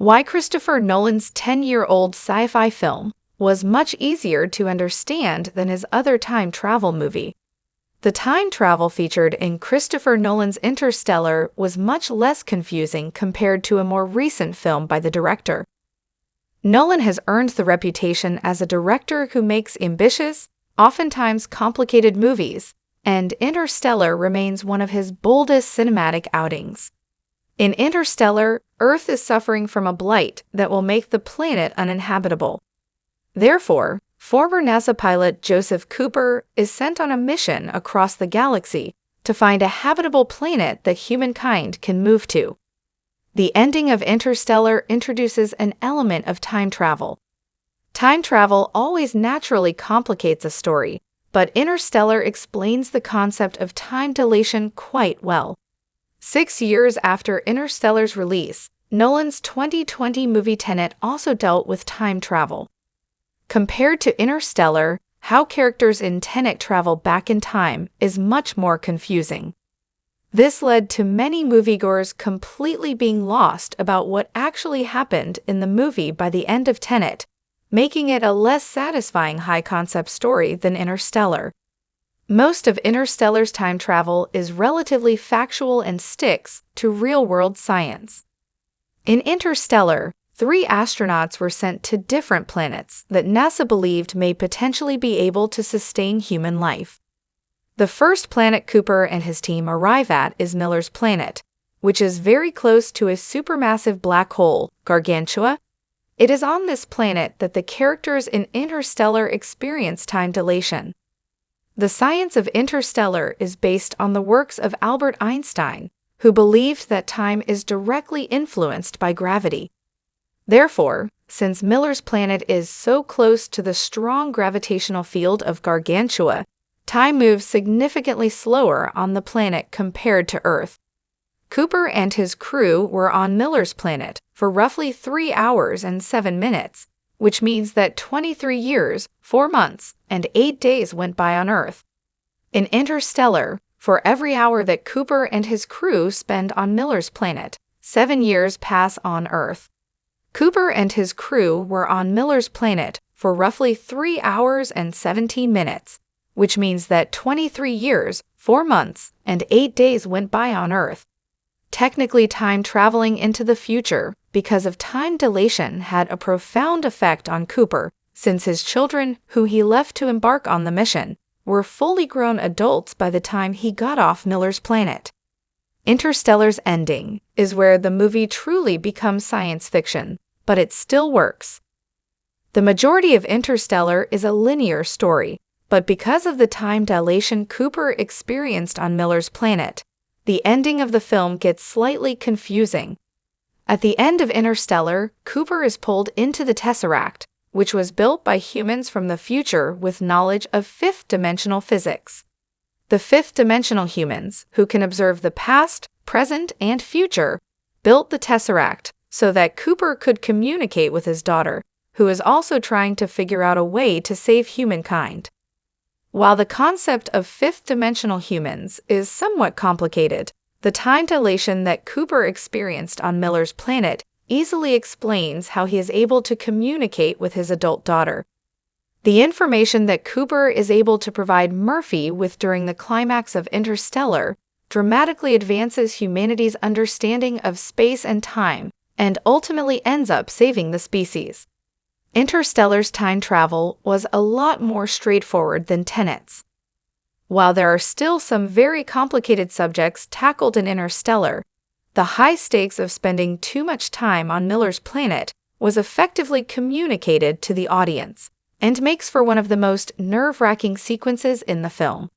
Why Christopher Nolan's 10-year-old sci-fi film was much easier to understand than his other time travel movie. The time travel featured in Christopher Nolan's Interstellar was much less confusing compared to a more recent film by the director. Nolan has earned the reputation as a director who makes ambitious, oftentimes complicated movies, and Interstellar remains one of his boldest cinematic outings. In Interstellar, Earth is suffering from a blight that will make the planet uninhabitable. Therefore, former NASA pilot Joseph Cooper is sent on a mission across the galaxy to find a habitable planet that humankind can move to. The ending of Interstellar introduces an element of time travel. Time travel always naturally complicates a story, but Interstellar explains the concept of time dilation quite well. 6 years after Interstellar's release, Nolan's 2020 movie Tenet also dealt with time travel. Compared to Interstellar, how characters in Tenet travel back in time is much more confusing. This led to many moviegoers completely being lost about what actually happened in the movie by the end of Tenet, making it a less satisfying high-concept story than Interstellar. Most of Interstellar's time travel is relatively factual and sticks to real-world science. In Interstellar, 3 astronauts were sent to different planets that NASA believed may potentially be able to sustain human life. The first planet Cooper and his team arrive at is Miller's Planet, which is very close to a supermassive black hole, Gargantua. It is on this planet that the characters in Interstellar experience time dilation. The science of Interstellar is based on the works of Albert Einstein, who believed that time is directly influenced by gravity. Therefore, since Miller's Planet is so close to the strong gravitational field of Gargantua, time moves significantly slower on the planet compared to Earth. Cooper and his crew were on Miller's Planet for roughly 3 hours and 7 minutes, which means that 23 years, 4 months, and 8 days went by on Earth. In Interstellar, for every hour that Cooper and his crew spend on Miller's Planet, 7 years pass on Earth. Cooper and his crew were on Miller's Planet for roughly 3 hours and 17 minutes, which means that 23 years, 4 months, and 8 days went by on Earth. Technically time traveling into the future because of time dilation had a profound effect on Cooper, since his children, who he left to embark on the mission, were fully grown adults by the time he got off Miller's Planet. Interstellar's ending is where the movie truly becomes science fiction, but it still works. The majority of Interstellar is a linear story, but because of the time dilation Cooper experienced on Miller's Planet, the ending of the film gets slightly confusing. At the end of Interstellar, Cooper is pulled into the Tesseract, which was built by humans from the future with knowledge of fifth-dimensional physics. The fifth-dimensional humans, who can observe the past, present, and future, built the Tesseract so that Cooper could communicate with his daughter, who is also trying to figure out a way to save humankind. While the concept of fifth-dimensional humans is somewhat complicated, the time dilation that Cooper experienced on Miller's Planet easily explains how he is able to communicate with his adult daughter. The information that Cooper is able to provide Murphy with during the climax of Interstellar dramatically advances humanity's understanding of space and time and ultimately ends up saving the species. Interstellar's time travel was a lot more straightforward than Tenet's. While there are still some very complicated subjects tackled in Interstellar, the high stakes of spending too much time on Miller's Planet was effectively communicated to the audience, and makes for one of the most nerve-wracking sequences in the film.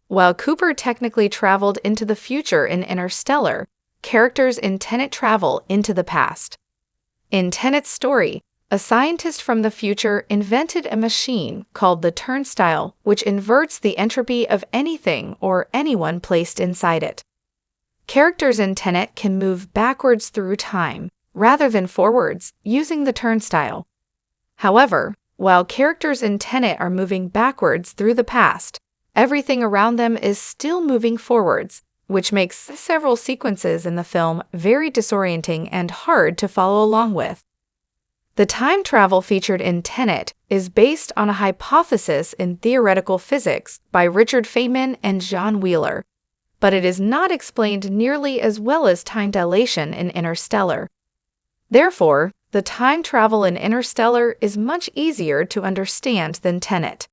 While Cooper technically traveled into the future in Interstellar, characters in Tenet travel into the past. In Tenet's story, a scientist from the future invented a machine called the turnstile, which inverts the entropy of anything or anyone placed inside it. Characters in Tenet can move backwards through time, rather than forwards, using the turnstile. However, while characters in Tenet are moving backwards through the past, everything around them is still moving forwards, which makes several sequences in the film very disorienting and hard to follow along with. The time travel featured in Tenet is based on a hypothesis in theoretical physics by Richard Feynman and John Wheeler, but it is not explained nearly as well as time dilation in Interstellar. Therefore, the time travel in Interstellar is much easier to understand than Tenet.